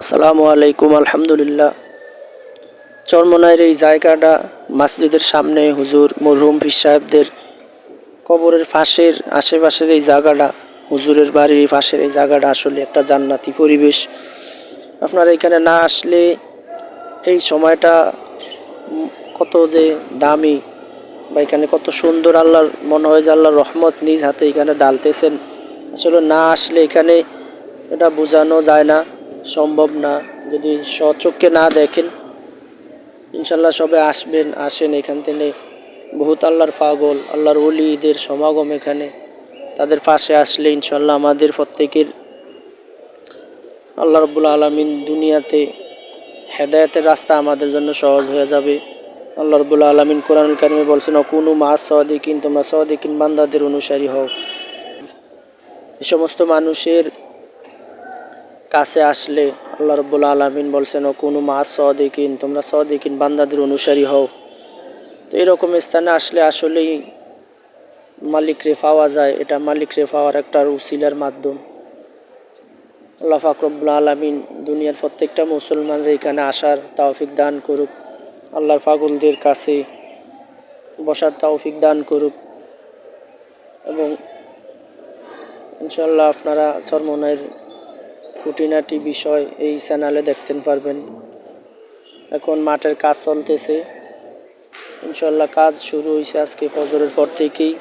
আসসালামু আলাইকুম। আলহামদুলিল্লাহ। চরমনাইয়ের এই জায়গাটা মসজিদের সামনে হুজুর মরহুম পীর সাহেবদের কবরের পাশের আশেপাশের এই জায়গাটা, হুজুরের বাড়ির পাশের এই জায়গাটা আসলে একটা জান্নাতি পরিবেশ। আপনারা এখানে না আসলে এই সময়টা কত যে দামি বা এখানে কত সুন্দর, আল্লাহর মনে হয় যে আল্লাহর রহমত নিজ হাতে এখানে ডালতেছেন। আসলে না আসলে এখানে এটা বোঝানো যায় না, সম্ভব না। যদি স্বচক্ষে না দেখেন, ইনশাল্লাহ সবে আসেন এখান থেকে। বহুত আল্লাহর পাগল, আল্লাহর ওলিদের সমাগম এখানে। তাদের পাশে আসলে ইনশাল্লাহ আমাদের প্রত্যেকের আল্লাহ রাব্বুল আলামিন দুনিয়াতে হেদায়েতের রাস্তা আমাদের জন্য সহজ হয়ে যাবে। আল্লাহ রাব্বুল আলামিন কোরআনুল কারিমে বলছেন, অকুনু মাস সাদিকিন, তোমরা সাদিকিন বান্দাদের অনুসারী হও। এই সমস্ত মানুষের কাছে আসলে আল্লাহ রাব্বুল আলামিন বলছেন, অকুনু মাস সাদিকিন, তোমরা সাদিকিন বান্দাদের অনুসারী হও। তো এরকম স্থানে আসলে আসলেই মালিক রে পাওয়া যায়। এটা মালিক রে পাওয়ার একটা উসিলার মাধ্যম। আল্লাহ পাক রব্বুল আলামিন দুনিয়ার প্রত্যেকটা মুসলমানরা এখানে আসার তৌফিক দান করুক। আল্লাহর পাগলদের কাছে বসার তৌফিক দান করুক। এবং ইনশাল্লাহ আপনারা চরমনাইয়ের খুঁটিনাটি বিষয় এই চ্যানেলে দেখতে পারবেন। এখন মাঠের কাজ চলতেছে, ইনশাল্লাহ কাজ শুরু হয়েছে আজকে ফজরের পর থেকেই।